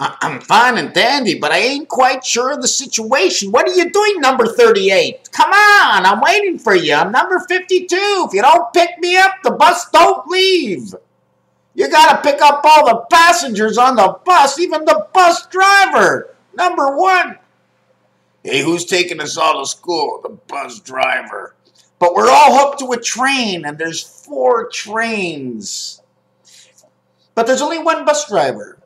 I'm fine and dandy, but I ain't quite sure of the situation. What are you doing, number 38? Come on, I'm waiting for you. I'm number 52. If you don't pick me up, the bus don't leave. You gotta pick up all the passengers on the bus, even the bus driver. Number 1. Hey, who's taking us all to school? The bus driver. But we're all hooked to a train, and there's 4 trains. But there's only 1 bus driver.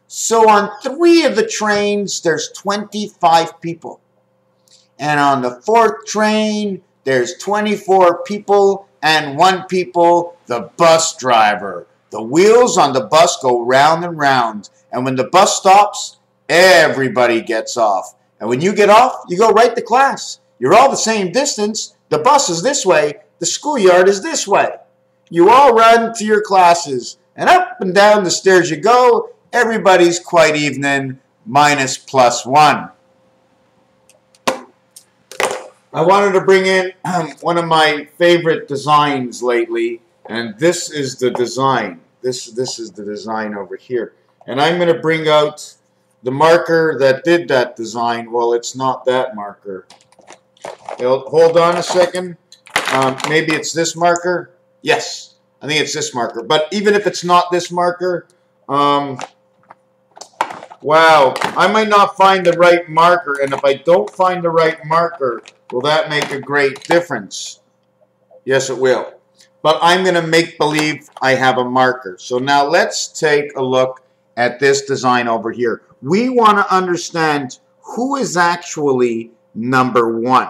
So on 3 of the trains, there's 25 people. And on the 4th train, there's 24 people and 1 people, the bus driver. The wheels on the bus go round and round. And when the bus stops, everybody gets off. And when you get off, you go right to class. You're all the same distance. The bus is this way. The schoolyard is this way. You all run to your classes. And up and down the stairs you go. Everybody's quite evening, minus +1. I wanted to bring in one of my favorite designs lately, and this is the design. This is the design over here. And I'm going to bring out the marker that did that design. Well, it's not that marker. Hold on a second. Maybe it's this marker. Yes, I think it's this marker. But even if it's not this marker, wow, I might not find the right marker, and if I don't find the right marker, will that make a great difference? Yes, it will. But I'm going to make believe I have a marker. So now let's take a look at this design over here. We want to understand who is actually number 1.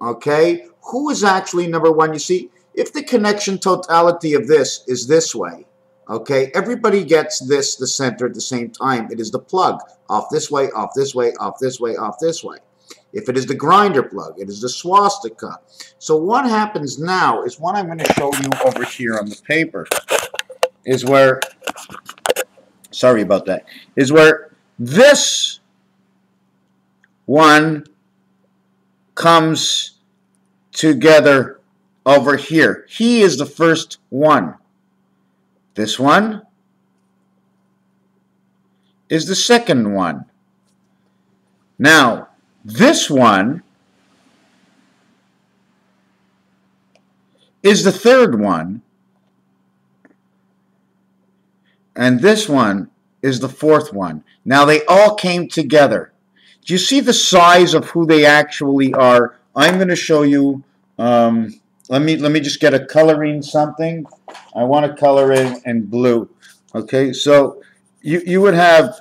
Okay? Who is actually number 1? You see, if the connection totality of this is this way, okay, everybody gets this, the center, at the same time. It is the plug. Off this way, off this way, off this way, off this way. If it is the grinder plug, it is the swastika. So what happens now is what I'm going to show you over here on the paper is where, sorry about that, is where this one comes together over here. He is the first one. This one is the second one. Now, this one is the third one, and this one is the 4th one. Now, they all came together. Do you see the size of who they actually are? I'm going to show you. Let me just get a coloring something. I want to color in blue. Okay, so you would have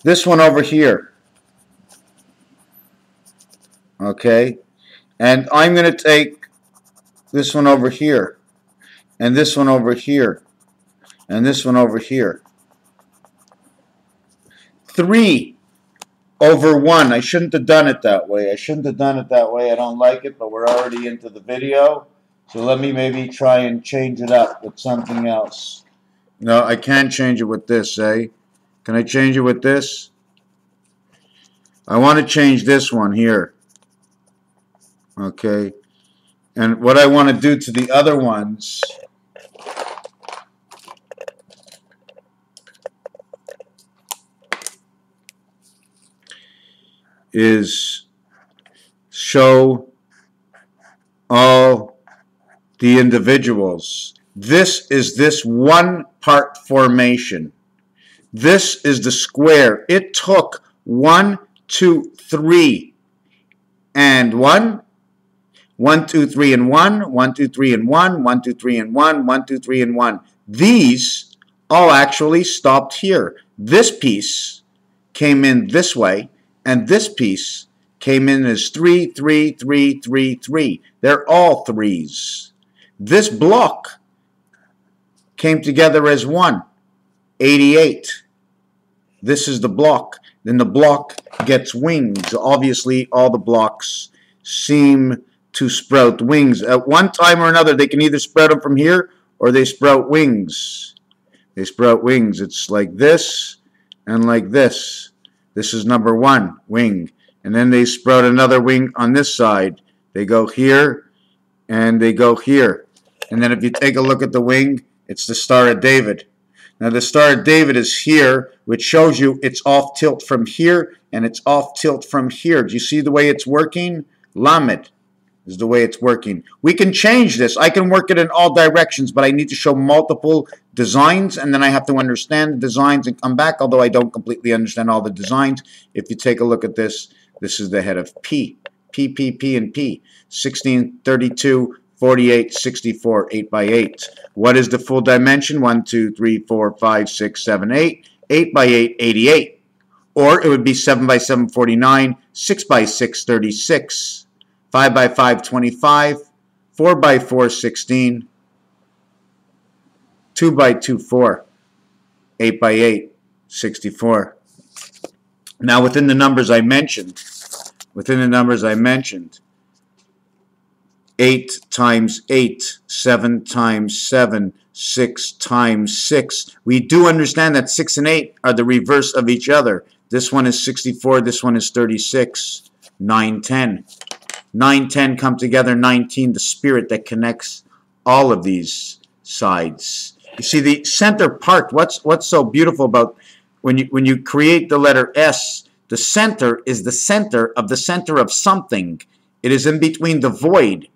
this one over here. Okay, and I'm going to take this one over here, and this one over here, and this one over here. 3 over 1. I shouldn't have done it that way. I shouldn't have done it that way. I don't like it, but we're already into the video. So let me maybe try and change it up with something else. No, I can't change it with this, eh? Can I change it with this? I want to change this one here. Okay. And what I want to do to the other ones is show all the individuals. This is this one-part formation. This is the square. It took 1, 2, 3, and 1. 1, 2, 3, and 1. 1, 2, 3, and 1. 1, 2, 3, and 1. 1, 2, 3, and 1. These all actually stopped here. This piece came in this way, and this piece came in as 3, 3, 3, 3, 3. They're all 3s. This block came together as 1, 88. This is the block. Then the block gets wings. Obviously, all the blocks seem to sprout wings. At one time or another, they can either sprout them from here or they sprout wings. They sprout wings. It's like this and like this. This is number 1, wing. And then they sprout another wing on this side. They go here and they go here. And then if you take a look at the wing, it's the Star of David. Now the Star of David is here, which shows you it's off tilt from here and it's off tilt from here. Do you see the way it's working? Lamed is the way it's working. We can change this. I can work it in all directions, but I need to show multiple designs, and then I have to understand the designs and come back, although I don't completely understand all the designs. If you take a look at this, this is the head of P. P, P, P, and P. 16, 32, 48, 64, 8 by 8. What is the full dimension? 1, 2, 3, 4, 5, 6, 7, 8. 8 by 8, 88. Or it would be 7 by 7, 49. 6 by 6, 36. 5 by 5, 25. 4 by 4, 16. 2 by 2, 4. 8 by 8, 64. Now within the numbers I mentioned, 8 times 8, 7 times 7, 6 times 6. We do understand that 6 and 8 are the reverse of each other. This one is 64, this one is 36, 9, 10. 9, 10 come together, 19, the spirit that connects all of these sides. You see the center part, what's so beautiful about when you create the letter S, the center is the center of something. It is in between the void.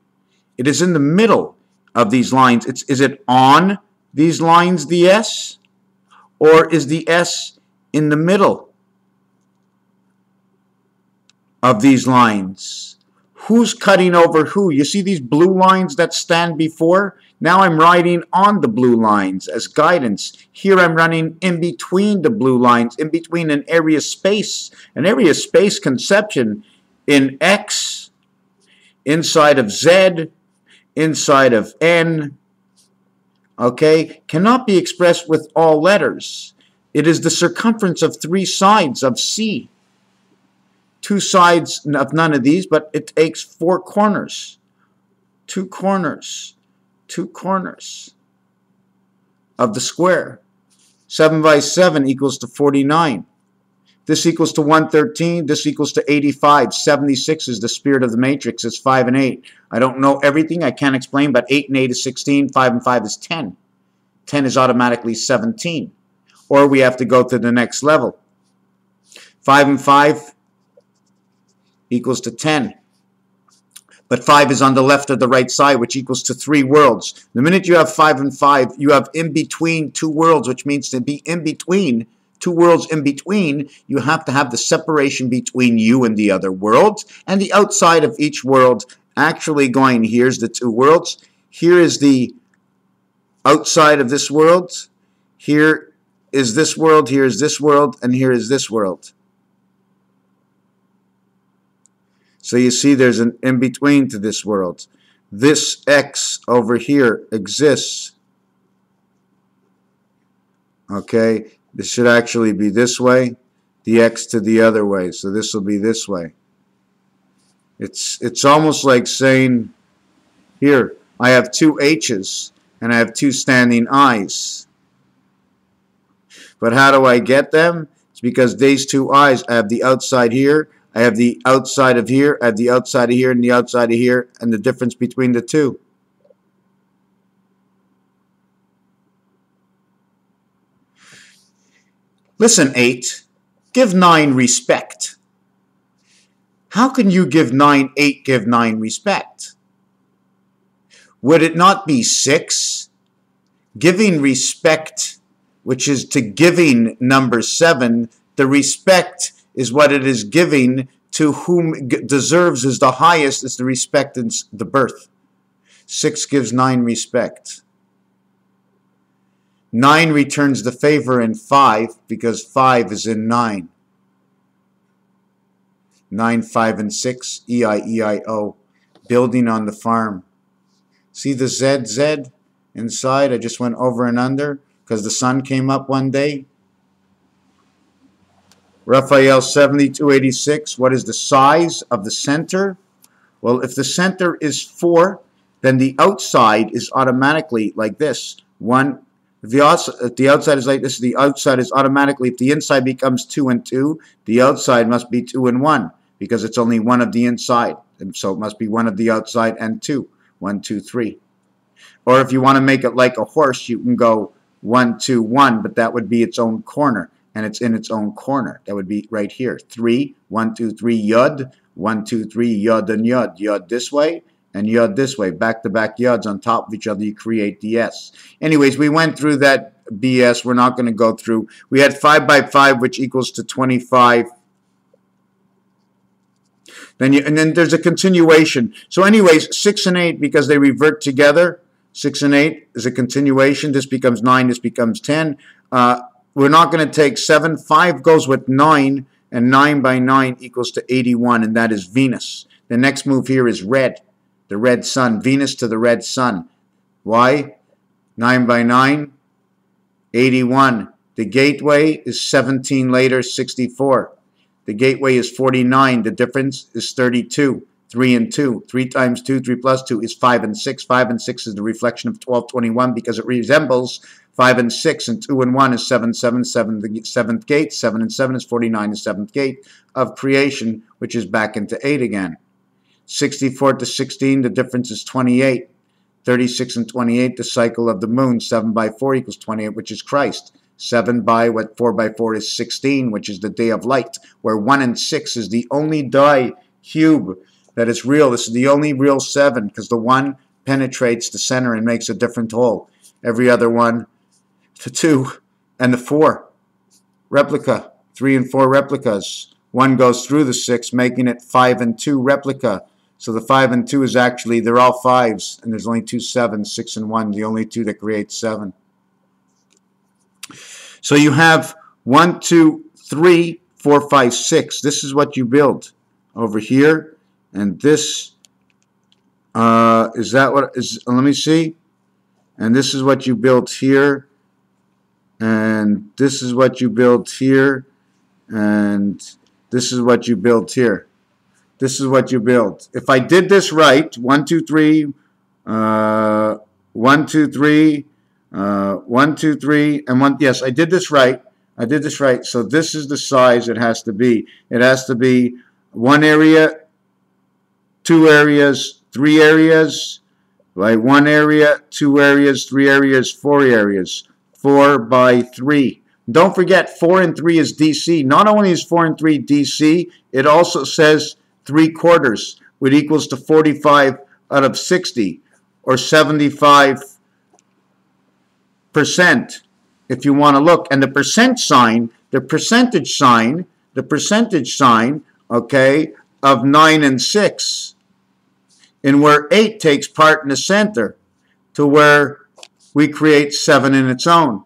It is in the middle of these lines. Is it on these lines, the S? Or is the S in the middle of these lines? Who's cutting over who? You see these blue lines that stand before? Now I'm writing on the blue lines as guidance. Here I'm running in between the blue lines, in between an area space conception in X, inside of Z, inside of N, okay, cannot be expressed with all letters. It is the circumference of 3 sides of C. 2 sides of none of these, but it takes 4 corners. 2 corners. 2 corners of the square. 7 by 7 equals to 49. This equals to 113. This equals to 85. 76 is the spirit of the matrix. It's 5 and 8. I don't know everything. I can't explain, but 8 and 8 is 16. 5 and 5 is 10. 10 is automatically 17. Or we have to go to the next level. 5 and 5 equals to 10. But 5 is on the left of the right side, which equals to 3 worlds. The minute you have 5 and 5, you have in between 2 worlds, which means to be in between, 2 worlds in between, you have to have the separation between you and the other worlds, and the outside of each world actually going, here's the 2 worlds, here is the outside of this world, here is this world, here is this world, and here is this world. So you see there's an in-between to this world. This X over here exists. Okay, this should actually be this way, the X to the other way. So this will be this way. It's almost like saying, here, I have 2 H's and I have 2 standing I's. But how do I get them? It's because these 2 I's, I have the outside here, I have the outside of here, I have the outside of here, and the outside of here, and the difference between the 2. Listen, 8, give 9 respect. How can you give 9, 8, give 9 respect? Would it not be 6? Giving respect, which is to giving number 7, the respect is what it is giving to whom deserves is the highest, is the respect in the birth. 6 gives 9 respect. 9 returns the favor in 5 because 5 is in 9. 9, 5, and 6, E-I-E-I-O, building on the farm. See the Z inside? I just went over and under because the sun came up one day. Raphael 7286, what is the size of the center? Well, if the center is 4, then the outside is automatically like this. 1. If the outside is like this, the outside is automatically, if the inside becomes 2 and 2, the outside must be 2 and 1, because it's only 1 of the inside. And so it must be 1 of the outside and 2. 1, 2, 3. Or if you want to make it like a horse, you can go 1, 2, 1, but that would be its own corner, and it's in its own corner. That would be right here. 3, 1, 2, 3, yod, 1, 2, 3, yod and yod. Yod this way and yod this way. Back-to-back yods on top of each other, you create the S. Anyways, we went through that BS. We're not going to go through. We had 5 by 5, which equals to 25. And then there's a continuation. So anyways, 6 and 8, because they revert together, 6 and 8 is a continuation. This becomes 9, this becomes 10. We're not going to take 7. 5 goes with 9, and 9 by 9 equals to 81, and that is Venus. The next move here is red, the red sun, Venus to the red sun. Why? 9 by 9, 81. The gateway is 17 later, 64. The gateway is 49. The difference is 32. 3 and 2. 3 times 2, 3 plus 2 is 5 and 6. 5 and 6 is the reflection of 1221 because it resembles 5 and 6, and 2 and 1 is 7, 7, 7, the 7th gate. 7 and 7 is 49, the 7th gate of creation, which is back into 8 again. 64 to 16, the difference is 28. 36 and 28, the cycle of the moon. 7 by 4 equals 28, which is Christ. 7 by 4 by 4 is 16, which is the day of light, where 1 and 6 is the only cube that is real. This is the only real 7, because the 1 penetrates the center and makes a different hole. Every other one, the 2 and the 4, replica. 3 and 4 replicas. 1 goes through the 6, making it 5 and 2 replica. So the 5 and 2 is actually, they're all 5s, and there's only 2 7s, 6 and 1, the only 2 that create 7. So you have 1, 2, 3, 4, 5, 6. This is what you build over here. And this, is that what is, let me see. And this is what you built here. And this is what you built here. And this is what you built here. This is what you build. If I did this right, 1, 2, 3, 1, 2, 3, 1, 2, 3, and 1. Yes, I did this right. I did this right. So this is the size it has to be. It has to be 1 area, 2 areas, 3 areas, right? 1 area, 2 areas, 3 areas, 4 areas. 4 by 3. Don't forget, 4 and 3 is DC. Not only is 4 and 3 DC, it also says 3/4, which equals to 45 out of 60, or 75%, if you want to look. And the percentage sign, okay, of 9 and 6, in where 8 takes part in the center, to where we create 7 in its own.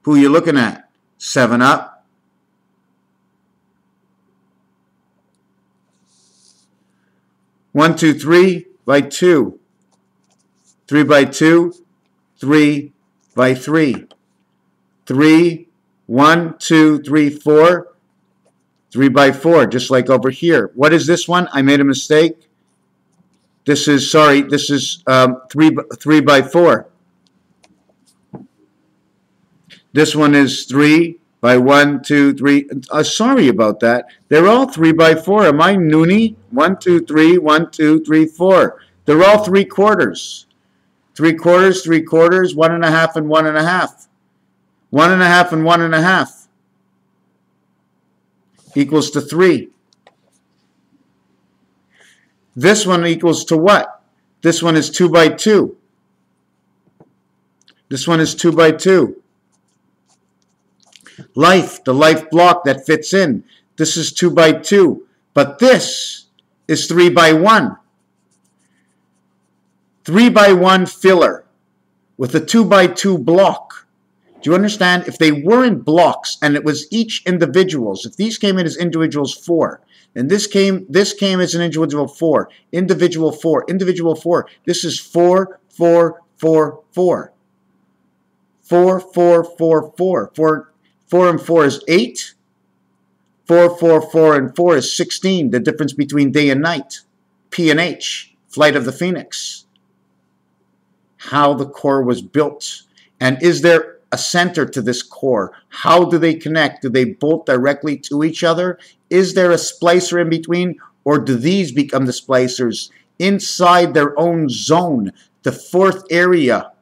Who are you looking at? 7 up. 1, 2, 3 by 2. 3 by 2, 3 by 3. 3, 1, 2, 3, 4. 3 by 4, just like over here. What is this one? I made a mistake. This is, sorry, this is 3 by 4. This one is 3 by 1, 2, 3. Sorry about that. They're all 3 by 4. Am I noonie? 1, 2, 3, 1, 2, 3, 4. They're all 3/4. 3/4, 3/4, 1 1/2, and 1 1/2. 1 1/2 and 1 1/2 equals to 3. This one equals to what? This one is 2 by 2. This one is 2 by 2. Life, the life block that fits in. This is 2 by 2. But this is 3 by 1. 3 by 1 filler with a 2 by 2 block. Do you understand? If they weren't blocks and it was each individuals, if these came in as individuals 4, and this came as an individual 4, individual 4, individual 4. This is 4, 4, 4, 4. 4, 4, 4, 4. 4 and 4 is 8. 4, 4, 4, and 4 is 16. The difference between day and night. P and H, Flight of the Phoenix. How the core was built. And is there a center to this core? How do they connect? Do they bolt directly to each other? Is there a splicer in between? Or do these become the splicers inside their own zone? The 4th area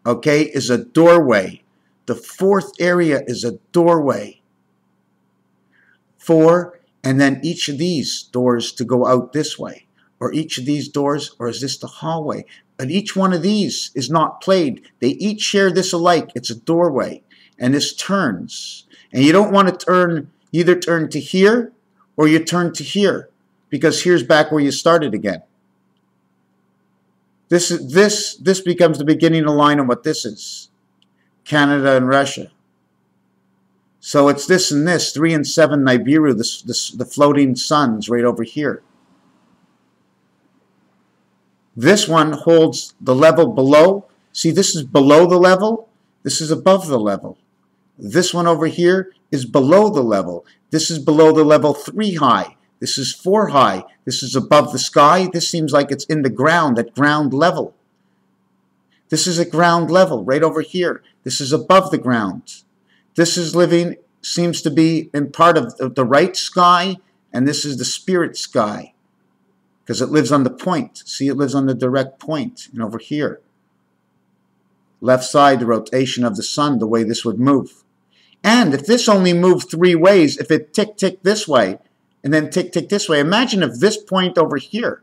okay, is a doorway. The fourth area is a doorway. 4, and then each of these doors to go out this way, or each of these doors, or is this the hallway? But each one of these is not played. They each share this alike. It's a doorway, and this turns. And you don't want to turn, either turn to here, or you turn to here, because here's back where you started again. This becomes the beginning of the line of what this is. Canada and Russia. So it's this and this, 3 and 7 Nibiru, the floating suns right over here. This one holds the level below. See, this is below the level. This is above the level. This one over here is below the level. This is below the level 3 high. This is 4 high. This is above the sky. This seems like it's in the ground, at ground level. This is at ground level, right over here. This is above the ground. This is living, seems to be in part of the right sky, and this is the spirit sky, because it lives on the point. See, it lives on the direct point, and over here. Left side, the rotation of the sun, the way this would move. And if this only moved 3 ways, if it tick this way, and then tick this way, imagine if this point over here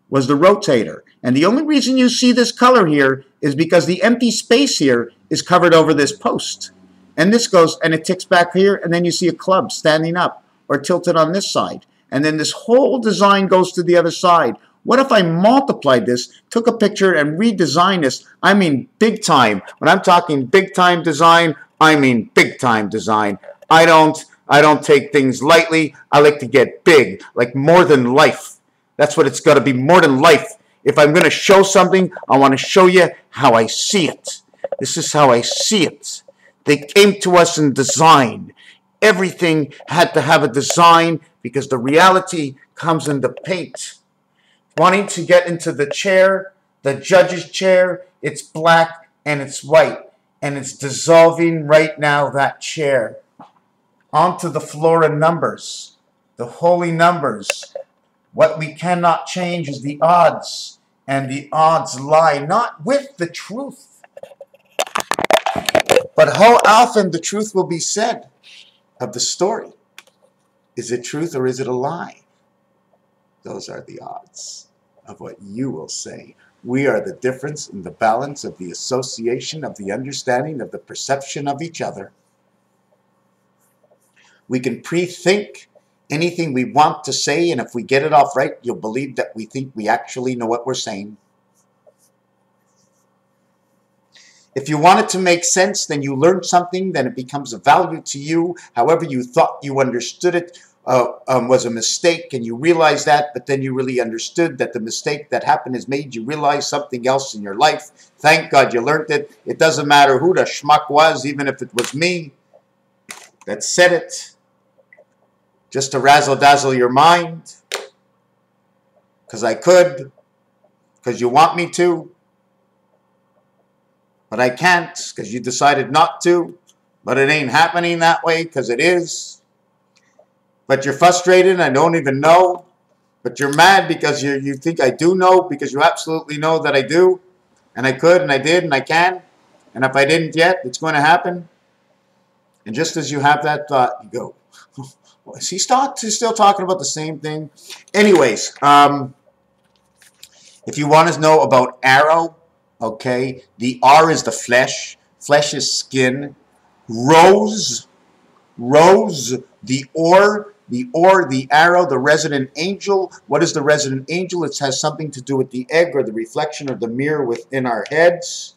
was the rotator. And the only reason you see this color here is because the empty space here is covered over this post. And this goes, and it ticks back here, and then you see a club standing up or tilted on this side. And then this whole design goes to the other side. What if I multiplied this, took a picture, and redesigned this? I mean big time. When I'm talking big time design, I mean big time design. I don't take things lightly. I like to get big, like more than life. That's what it's got to be, more than life. If I'm going to show something, I want to show you how I see it. This is how I see it. They came to us in design. Everything had to have a design because the reality comes in the paint. Wanting to get into the chair, the judge's chair, it's black and it's white. And it's dissolving right now, that chair, onto the floor of numbers, the holy numbers. What we cannot change is the odds, and the odds lie not with the truth. But how often the truth will be said of the story? Is it truth or is it a lie? Those are the odds of what you will say. We are the difference in the balance of the association, of the understanding, of the perception of each other. We can pre-think anything we want to say, and if we get it off right, you'll believe that we think we actually know what we're saying. If you want it to make sense, then you learn something, then it becomes of value to you. However you thought you understood it was a mistake, and you realize that, but then you really understood that the mistake that happened has made you realize something else in your life. Thank God you learned it. It doesn't matter who the schmuck was, even if it was me that said it, just to razzle-dazzle your mind, because I could, because you want me to, but I can't, because you decided not to, but it ain't happening that way, because it is. But you're frustrated, and I don't even know, but you're mad because you think I do know, because you absolutely know that I do, and I could, and I did, and I can, and if I didn't yet, it's going to happen. And just as you have that thought, you go, is he still talking about the same thing? Anyways, if you want to know about arrow, okay, the R is the flesh. Flesh is skin. Rose, the ore, the arrow, the resident angel. What is the resident angel? It has something to do with the egg or the reflection or the mirror within our heads.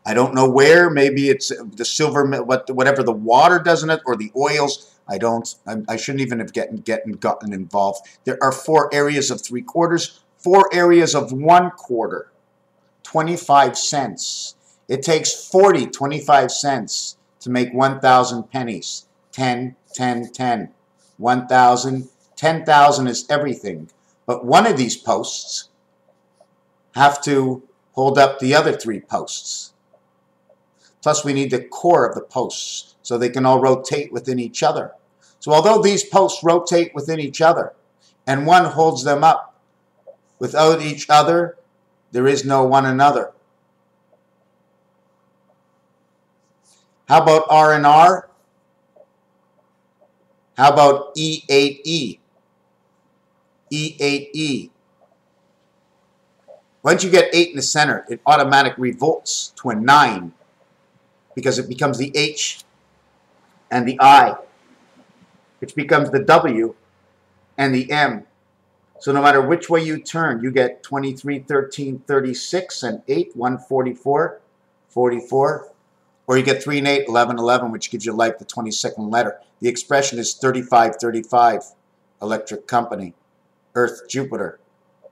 I don't know where. Maybe it's the silver, whatever the water does in it, or the oils. I shouldn't even have gotten involved. There are 4 areas of 3/4, 4 areas of 1/4. 25 cents. It takes 40 25 cents to make 1,000 pennies. 10, 10, 10. 1,000, 10,000 is everything. But one of these posts have to hold up the other 3 posts. Plus, we need the core of the posts so they can all rotate within each other. So although these posts rotate within each other and one holds them up, without each other, there is no one another. How about R and R? How about E8E? E8E. Once you get 8 in the center, it automatically revolts to a 9 because it becomes the H and the I, which becomes the W and the M. So no matter which way you turn, you get 23, 13, 36, and 8, 144, 44. Or you get 3 and 8, 11, 11, which gives you life the 22nd letter. The expression is 35, 35, electric company, Earth, Jupiter.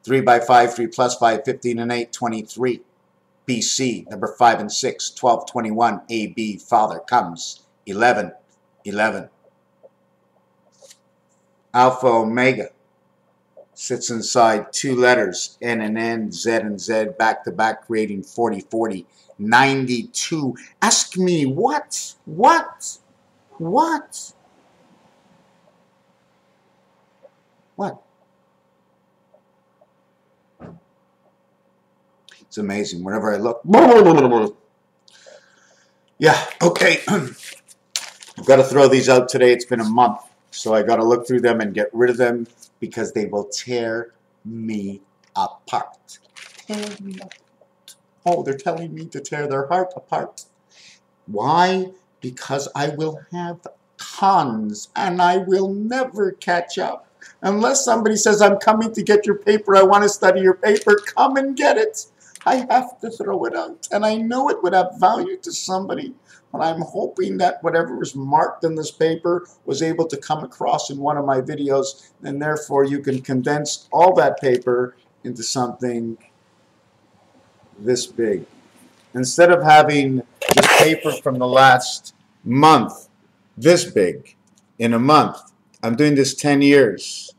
3 by 5, 3 plus 5, 15 and 8, 23. BC, number 5 and 6, 12, 21. AB, father, comes, 11, 11. Alpha Omega sits inside 2 letters, N and N, Z and Z, back to back, creating 40, 40, 92. Ask me what? What? What? What? It's amazing. Whenever I look. Yeah, okay. I've got to throw these out today. It's been a month. So I got to look through them and get rid of them because they will tear me apart. Tear me apart. Oh, they're telling me to tear their heart apart. Why? Because I will have tons and I will never catch up. Unless somebody says, I'm coming to get your paper, I want to study your paper, come and get it. I have to throw it out. And I know it would have value to somebody. But I'm hoping that whatever was marked in this paper was able to come across in one of my videos. And therefore, you can condense all that paper into something this big. Instead of having this paper from the last month this big in a month, I'm doing this 10 years.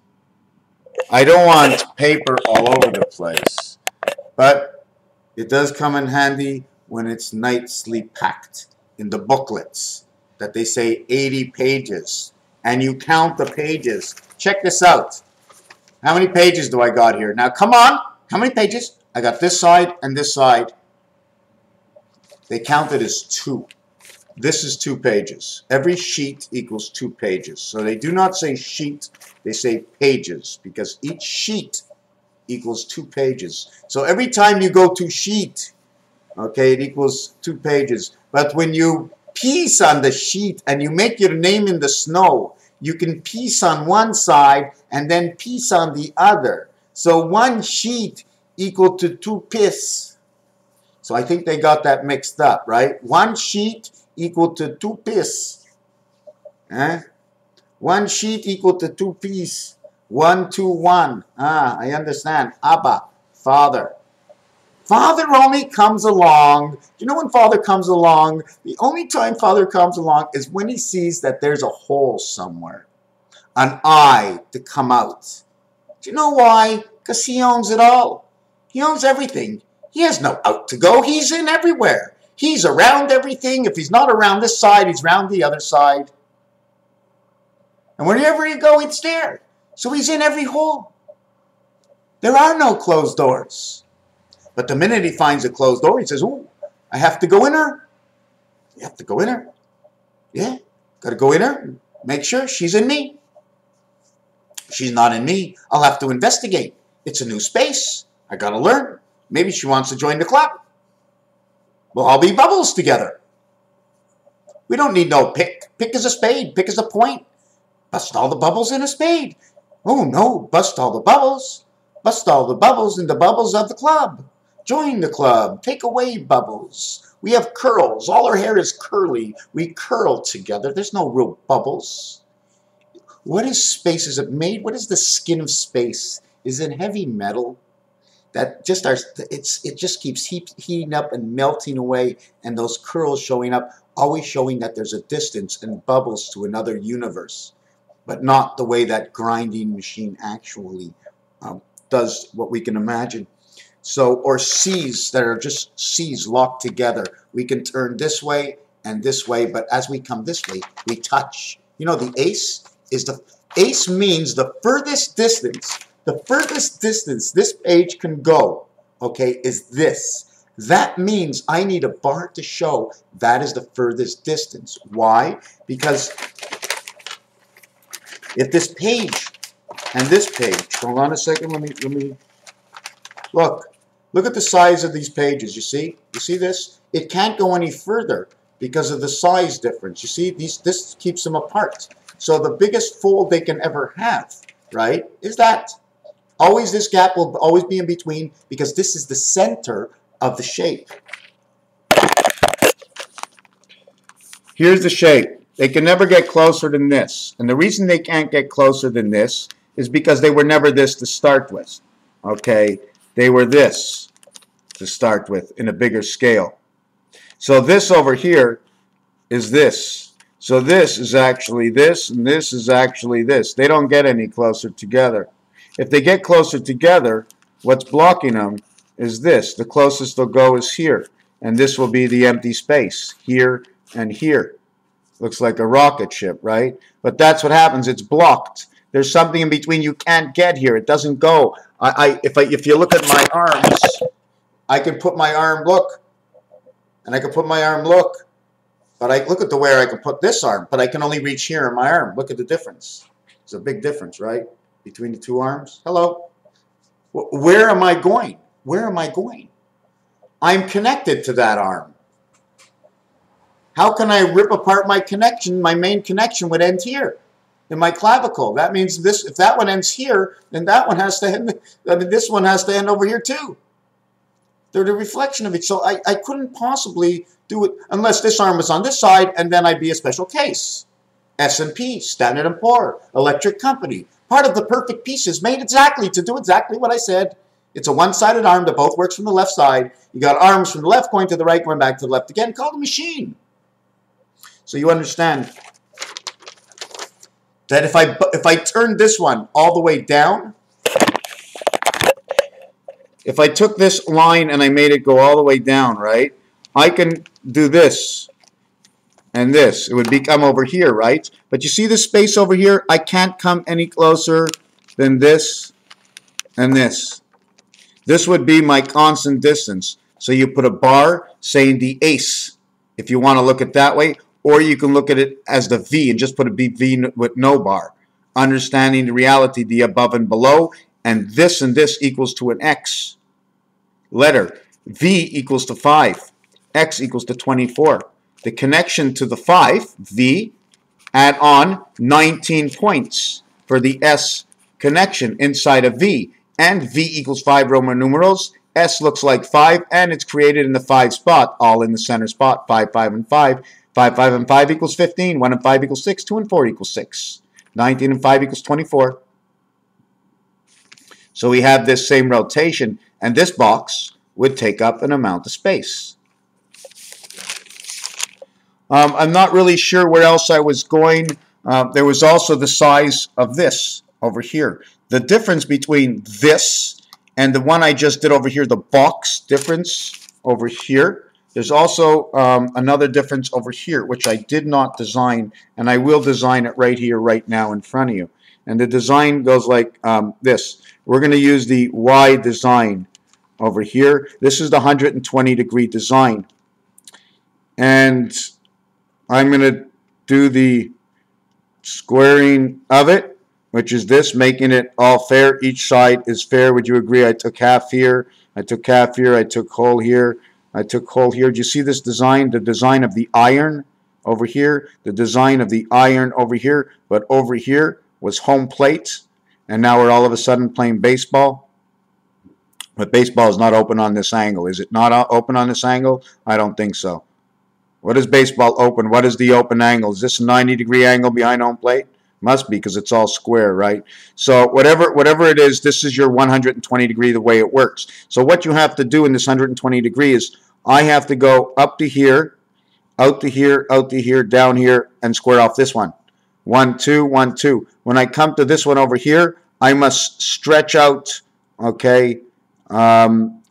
I don't want paper all over the place. But it does come in handy when it's nicely packed in the booklets that they say 80 pages. And you count the pages. Check this out. How many pages do I got here? Now, come on. How many pages? I got this side and this side. They count it as 2. This is 2 pages. Every sheet equals 2 pages. So they do not say sheet, they say pages, because each sheet equals 2 pages. So every time you go to sheet, okay, it equals 2 pages. But when you piece on the sheet and you make your name in the snow, you can piece on one side and then piece on the other. So 1 sheet equal to 2 piss. So I think they got that mixed up, right? 1 sheet equal to 2 piss. 1 sheet equal to 2 piece. 1, 2, 1. Ah, I understand. Abba, Father. Father only comes along. You know when Father comes along? The only time Father comes along is when he sees that there's a hole somewhere. An eye to come out. Do you know why? Because he owns it all. He owns everything. He has no out to go. He's in everywhere. He's around everything. If he's not around this side, he's around the other side. And wherever you go, it's there. So he's in every hole. There are no closed doors. But the minute he finds a closed door, he says, "Ooh, I have to go in her." You have to go in her. Yeah, got to go in her. Make sure she's in me. She's not in me. I'll have to investigate. It's a new space. I got to learn. Maybe she wants to join the club. We'll all be bubbles together. We don't need no pick. Pick is a spade. Pick is a point. Bust all the bubbles in a spade. Oh, no. Bust all the bubbles. Bust all the bubbles in the bubbles of the club. Join the club. Take away bubbles. We have curls. All our hair is curly. We curl together. There's no real bubbles. What is space? Is it made? What is the skin of space? Is it heavy metal? That just it just keeps heating up and melting away, and those curls showing up, always showing that there's a distance and bubbles to another universe, but not the way that grinding machine actually does what we can imagine. So, or C's that are just C's locked together. We can turn this way and this way, but as we come this way, we touch. You know, the ace means the furthest distance. The furthest distance this page can go, okay, is this. That means I need a bar to show that is the furthest distance. Why? Because if this page and this page, hold on a second, let me look at the size of these pages. You see this? It can't go any further because of the size difference. You see, this keeps them apart. So the biggest fold they can ever have, right, is that. Always this gap will always be in between because this is the center of the shape. Here's the shape. They can never get closer than this. And the reason they can't get closer than this is because they were never this to start with. Okay? They were this to start with in a bigger scale. So this over here is this. So this is actually this, and this is actually this. They don't get any closer together. If they get closer together, what's blocking them is this. The closest they'll go is here. And this will be the empty space, here and here. Looks like a rocket ship, right? But that's what happens. It's blocked. There's something in between you can't get here. It doesn't go. If you look at my arms, I can put my arm, look. And I can put my arm, look. But I look at the way I can put this arm, but I can only reach here in my arm. Look at the difference. It's a big difference, right? Between the two arms. Hello. Where am I going? Where am I going? I'm connected to that arm. How can I rip apart my connection? My main connection would end here in my clavicle. That means this. If that one ends here, then that one has to end. I mean, this one has to end over here too. They're the reflection of it. So I couldn't possibly do it unless this arm was on this side, and then I'd be a special case. S&P, Standard & Poor, electric company. Part of the perfect piece is made exactly to do exactly what I said. It's a one-sided arm that both works from the left side. You got arms from the left going to the right, going back to the left again, called a machine. So you understand that if I turn this one all the way down, if I took this line and I made it go all the way down, right, I can do this and this. It would become over here, right? But you see this space over here? I can't come any closer than this and this. This would be my constant distance. So you put a bar saying the ace, if you want to look at it that way, or you can look at it as the V and just put a V with no bar. Understanding the reality, the above and below, and this equals to an X letter. V equals to 5. X equals to 24. The connection to the 5, V, add on 19 points for the S connection inside of V. And V equals 5 Roman numerals. S looks like 5, and it's created in the 5 spot, all in the center spot, 5, 5, and 5. 5, 5, and 5 equals 15. 1 and 5 equals 6. 2 and 4 equals 6. 19 and 5 equals 24. So we have this same rotation, and this box would take up an amount of space. I'm not really sure where else I was going. There was also the size of this over here. The difference between this and the one I just did over here, the box difference over here, there's also another difference over here, which I did not design, and I will design it right here, right now in front of you. And the design goes like this. We're going to use the Y design over here. This is the 120-degree design. And I'm going to do the squaring of it, which is this, making it all fair. Each side is fair. Would you agree? I took half here. I took half here. I took whole here. I took whole here. Do you see this design? The design of the iron over here. The design of the iron over here. But over here was home plate. And now we're all of a sudden playing baseball. But baseball is not open on this angle. Is it not open on this angle? I don't think so. What is baseball open? What is the open angle? Is this a 90-degree angle behind home plate? Must be, because it's all square, right? So whatever it is, this is your 120 degree, the way it works. So what you have to do in this 120 degree is I have to go up to here, out to here, out to here, down here, and square off this one. 1, 2, 1, 2. When I come to this one over here, I must stretch out, okay, from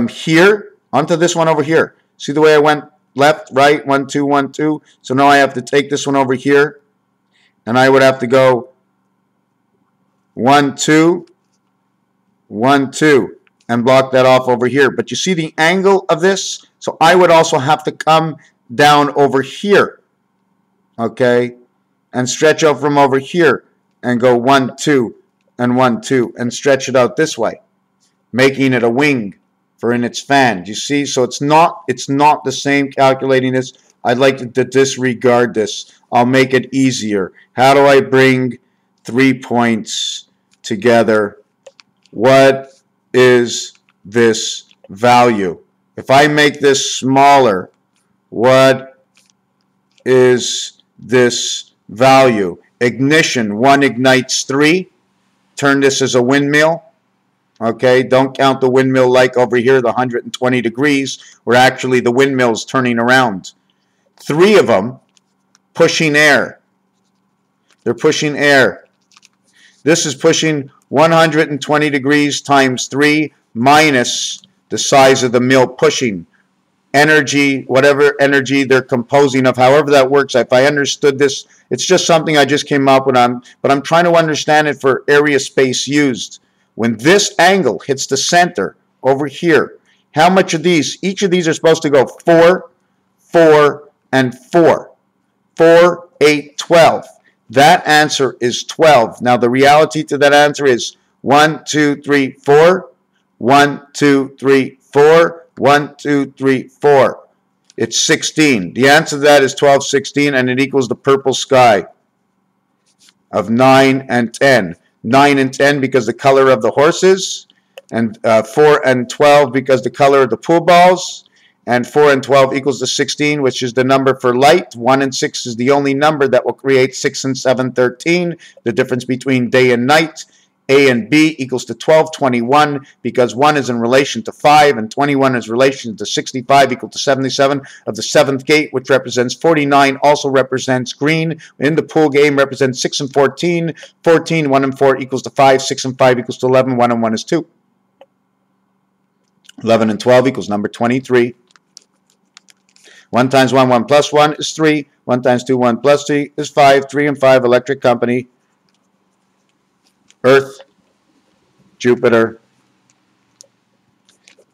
here onto this one over here. See the way I went left, right, 1, 2, 1, 2. So now I have to take this one over here, and I would have to go 1, 2, 1, 2. and block that off over here. But you see the angle of this? So I would also have to come down over here, okay, and stretch out from over here and go 1, 2, and 1, 2, and stretch it out this way, making it a wing for in its fan. Do you see? So it's not the same calculating this. I'd like to disregard this. I'll make it easier. How do I bring 3 points together? What is this value? If I make this smaller, what is this value? Ignition, 1 ignites 3. Turn this as a windmill. Okay, don't count the windmill like over here, the 120 degrees, where actually the windmill's turning around. 3 of them pushing air. They're pushing air. This is pushing 120 degrees times 3 minus the size of the mill pushing. Energy, whatever energy they're composing of, however that works. If I understood this, it's just something I just came up with, but I'm trying to understand it for area space used. When this angle hits the center over here, how much of these? Each of these are supposed to go 4, 4, and 4. 4, 8, 12. That answer is 12. Now the reality to that answer is 1, 2, 3, 4. 1, 2, 3, 4. 1, 2, 3, 4. It's 16. The answer to that is 12, 16, and it equals the purple sky of 9 and 10. 9 and 10 because the color of the horses, and 4 and 12 because the color of the pool balls, and 4 and 12 equals the 16, which is the number for light. 1 and 6 is the only number that will create 6 and 7, 13. The difference between day and night. A and B equals to 12, 21, because 1 is in relation to 5, and 21 is in relation to 65, equal to 77 of the 7th gate, which represents 49, also represents green. In the pool game, represents 6 and 14. 14, 1 and 4 equals to 5, 6 and 5 equals to 11, 1 and 1 is 2. 11 and 12 equals number 23. 1 times 1, 1 plus 1 is 3. 1 times 2, 1 plus 3 is 5. 3 and 5, electric company. Earth, Jupiter,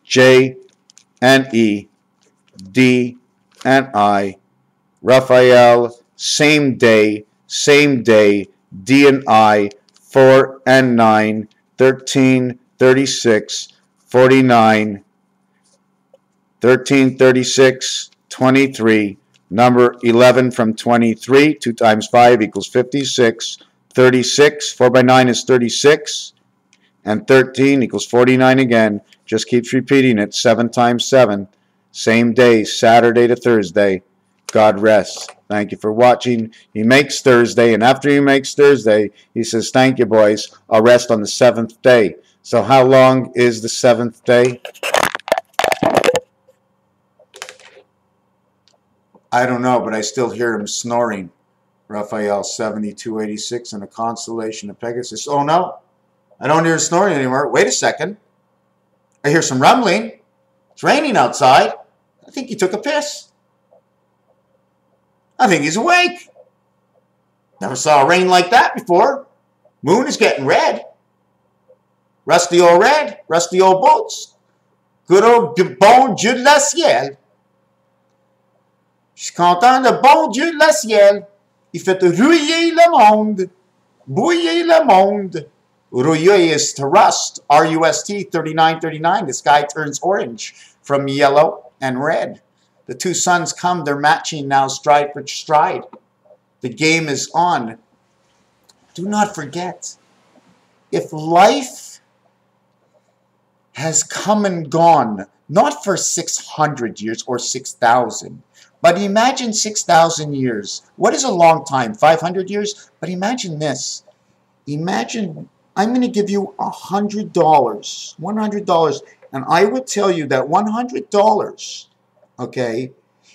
J and E, D and I, Raphael, same day, D and I, 4 and 9, 13, 36, 49, 13, 36, 23, number 11 from 23, 2 times 5 equals 56, 36, 4 by 9 is 36, and 13 equals 49 again. Just keeps repeating it, 7 times 7. Same day, Saturday to Thursday. God rest. Thank you for watching. He makes Thursday, and after he makes Thursday, he says, thank you, boys. I'll rest on the 7th day. So how long is the 7th day? I don't know, but I still hear him snoring. Raphael 7286 in a constellation of Pegasus. Oh no, I don't hear snoring anymore. Wait a second. I hear some rumbling. It's raining outside. I think he took a piss. I think he's awake. Never saw rain like that before. Moon is getting red. Rusty old red. Rusty old boats. Good old bon Dieu de la ciel. Je suis content de bon Dieu de la ciel. Il fait rouiller le monde, bouiller le monde. Rouiller is to rust, R-U-S-T, 3939. The sky turns orange from yellow and red. The two suns come, they're matching now stride for stride. The game is on. Do not forget, if life has come and gone, not for 600 years or 6,000, but imagine 6,000 years. What is a long time? 500 years? But imagine this. Imagine, I'm going to give you $100, $100, and I would tell you that $100, okay,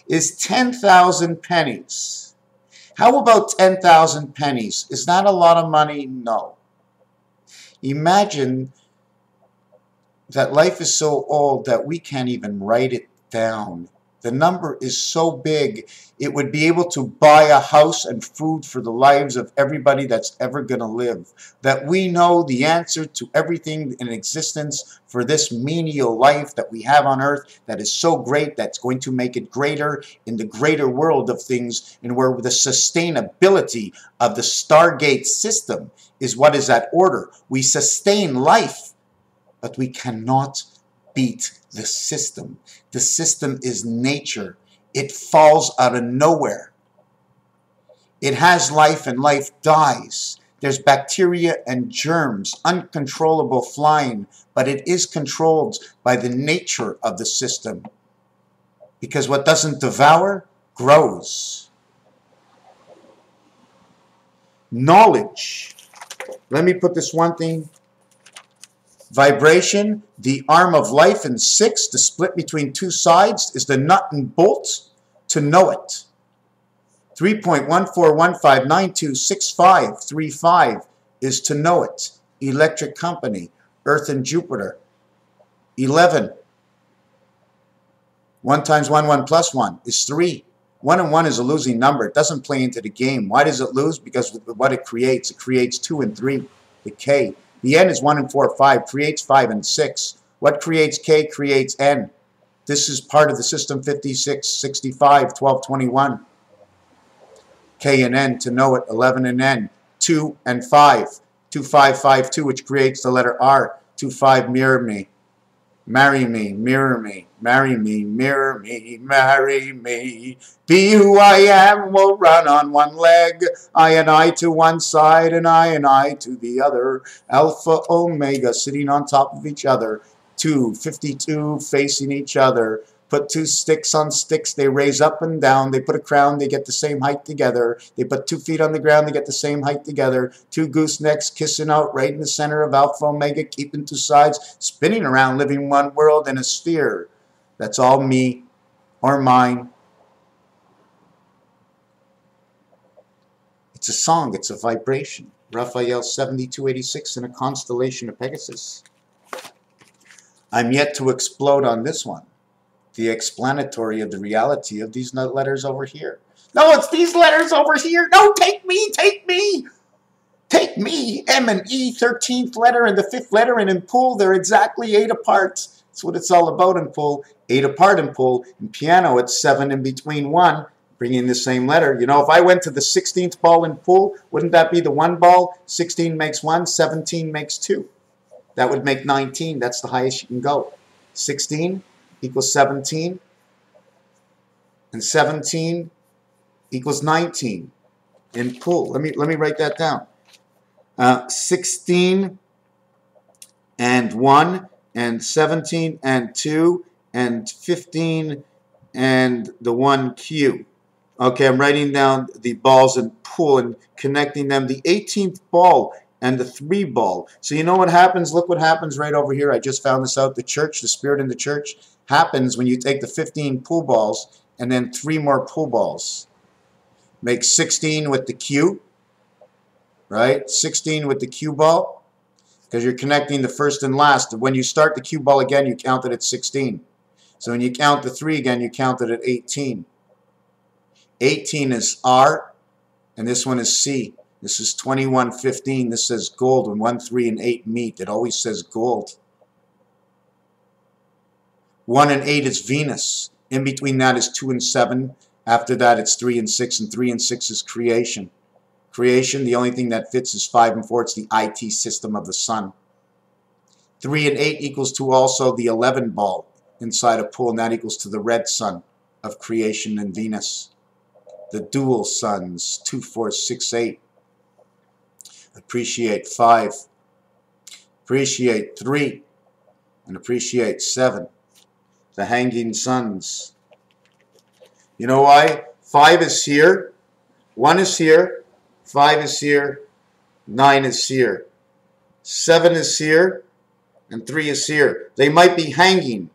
is 10,000 pennies. How about 10,000 pennies? Is that a lot of money? No. Imagine that life is so old that we can't even write it down. The number is so big, it would be able to buy a house and food for the lives of everybody that's ever going to live. That we know the answer to everything in existence for this menial life that we have on earth that is so great, that's going to make it greater in the greater world of things, and where the sustainability of the Stargate system is what is at order. We sustain life, but we cannot beat the system. The system is nature. It falls out of nowhere. It has life and life dies. There's bacteria and germs, uncontrollable flying, but it is controlled by the nature of the system. Because what doesn't devour grows. Knowledge. Let me put this one thing. Vibration, the arm of life in 6, the split between two sides, is the nut and bolt to know it. 3.1415926535 is to know it. Electric company, Earth and Jupiter. 11. 1 times 1, 1 plus 1 is 3. 1 and 1 is a losing number. It doesn't play into the game. Why does it lose? Because of what it creates 2 and 3. The K. The N is 1 and 4, 5, creates 5 and 6. What creates K creates N. This is part of the system 56, 65, 12, 21. K and N, to know it, 11 and N. 2 and 5, 2, 5, 5, 2, which creates the letter R. 2, 5, mirror me. Marry me, mirror me, marry me, mirror me, marry me. Be who I am, we'll run on one leg. I and I to one side, and I to the other. Alpha, Omega, sitting on top of each other. 2, 52, facing each other. Put 2 sticks on sticks, they raise up and down. They put a crown, they get the same height together. They put 2 feet on the ground, they get the same height together. 2 goosenecks kissing out right in the center of Alpha Omega, keeping 2 sides, spinning around, living one world in a sphere. That's all me or mine. It's a song, it's a vibration. Raphael 7286 in a constellation of Pegasus. I'm yet to explode on this one. The explanatory of the reality of these letters over here. No, it's these letters over here. No, take me, take me. Take me, M and E, 13th letter and the 5th letter, and in pool, they're exactly 8 apart. That's what it's all about in pool. 8 apart in pool. In piano, it's 7 in between 1, bringing the same letter. You know, if I went to the 16th ball in pool, wouldn't that be the 1 ball? 16 makes 1, 17 makes 2. That would make 19. That's the highest you can go. 16 equals 17, and 17 equals 19 in pool. Let me write that down. 16 and 1 and 17 and 2 and 15 and the 1 Q. Okay, I'm writing down the balls in pool and connecting them. The 18th ball and the 3 ball. So you know what happens? Look what happens right over here. I just found this out. The church, the spirit in the church, happens when you take the 15 pool balls and then 3 more pool balls. Make 16 with the Q, right? 16 with the Q ball, because you're connecting the first and last. When you start the Q ball again, you count it at 16. So when you count the 3 again, you count it at 18. 18 is R, and this one is C. This is 2115. This says gold. When 1, 3, and 8 meet, it always says gold. 1 and 8 is Venus. In between that is 2 and 7. After that it's 3 and 6, and 3 and 6 is creation. Creation, the only thing that fits is 5 and 4. It's the IT system of the sun. 3 and 8 equals to also the 11 ball inside a pool, and that equals to the red sun of creation and Venus. The dual suns, 2, 4, 6, 8. Appreciate 5. Appreciate 3. And appreciate 7. The hanging suns. You know why? 5 is here, 1 is here, 5 is here, 9 is here, 7 is here, and 3 is here. They might be hanging.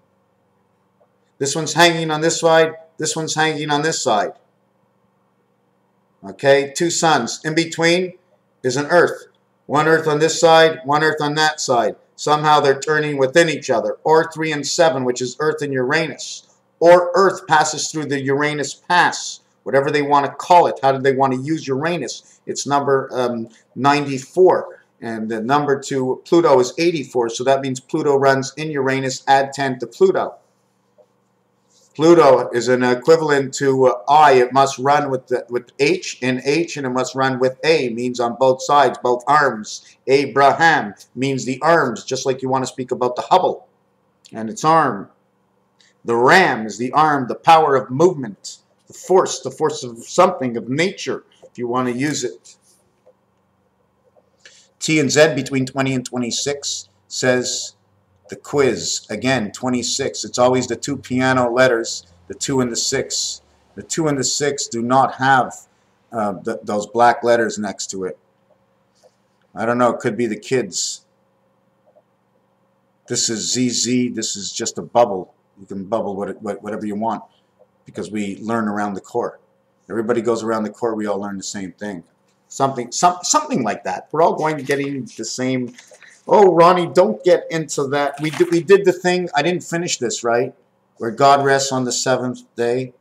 This one's hanging on this side, this one's hanging on this side. Okay, 2 suns. In between is an earth. 1 earth on this side, 1 earth on that side. Somehow they're turning within each other. Or 3 and 7, which is Earth and Uranus. or Earth passes through the Uranus Pass, whatever they want to call it. How do they want to use Uranus? It's number 94. And the number to Pluto is 84, so that means Pluto runs in Uranus, add 10 to Pluto. Pluto is an equivalent to I. It must run with H and H, and it must run with A, means on both sides, both arms. Abraham means the arms, just like you want to speak about the Hubble and its arm. The ram is the arm, the power of movement, the force of something, of nature, if you want to use it. T and Z between 20 and 26 says the quiz. Again, 26. It's always the two piano letters, the 2 and the 6. The 2 and the 6 do not have those black letters next to it. I don't know. It could be the kids. This is ZZ. This is just a bubble. You can bubble whatever you want because we learn around the core. Everybody goes around the core. We all learn the same thing. Something like that. We're all going to getting the same. Oh, Ronnie, don't get into that. We did the thing. I didn't finish this, right? Where God rests on the seventh day.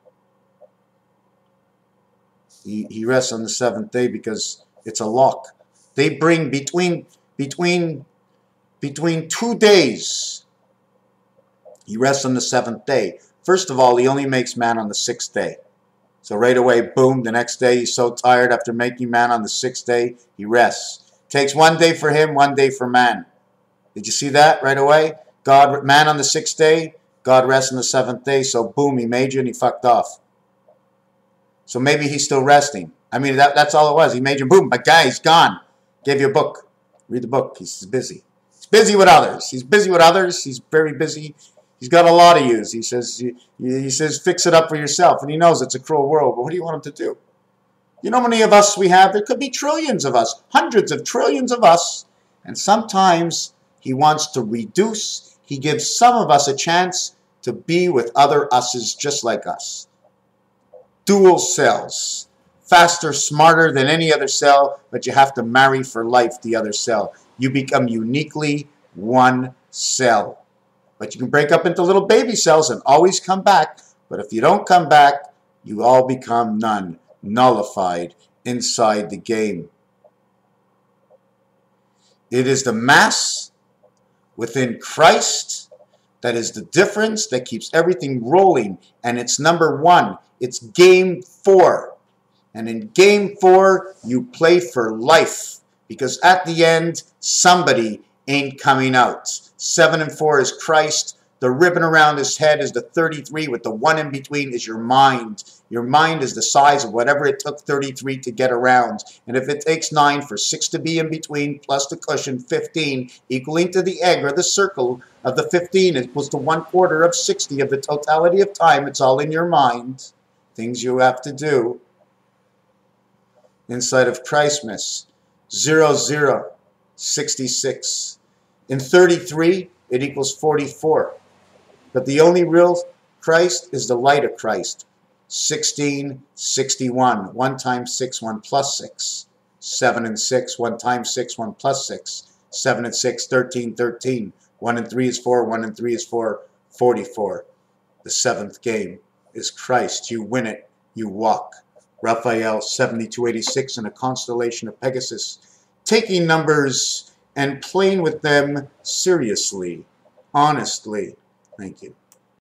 He rests on the seventh day because it's a lock. They bring between 2 days. He rests on the seventh day. First of all, he only makes man on the 6th day. So right away, boom, the next day he's so tired after making man on the 6th day, he rests. Takes 1 day for him, 1 day for man. Did you see that right away? Man on the 6th day, God rests on the 7th day, so boom, he made you and he fucked off. So maybe he's still resting. I mean, that's all it was. He made you, boom, but guy, he's gone. Gave you a book. Read the book. He's busy. He's busy with others. He's busy with others. He's very busy. He's got a law to use. He says, fix it up for yourself. And he knows it's a cruel world, but what do you want him to do? You know how many of us we have? There could be trillions of us, hundreds of trillions of us. And sometimes he wants to reduce. He gives some of us a chance to be with other us's just like us. Dual cells. Faster, smarter than any other cell, but you have to marry for life the other cell. You become uniquely one cell. But you can break up into little baby cells and always come back. But if you don't come back, you all become none, nullified inside the game. It is the mass within Christ that is the difference that keeps everything rolling. And it's number 1. It's game 4. And in game 4, you play for life. Because at the end, somebody ain't coming out. 7 and 4 is Christ. The ribbon around his head is the 33 with the 1 in between is your mind. Your mind is the size of whatever it took 33 to get around. And if it takes 9 for 6 to be in between plus the cushion, 15, equaling to the egg or the circle of the 15 equals to 1/4 of 60 of the totality of time. It's all in your mind. Things you have to do. Inside of Christmas, 0, 0, 66. In 33, it equals 44. But the only real Christ is the light of Christ. 16, 61. 1 times 6, 1 plus 6. 7 and 6, 1 times 6, 1 plus 6. 7 and 6, 13, 13. 1 and 3 is 4, 1 and 3 is 4, 44. The 7th game is Christ. You win it, you walk. Raphael, 7286 in a constellation of Pegasus. Taking numbers and playing with them seriously, honestly. Thank you.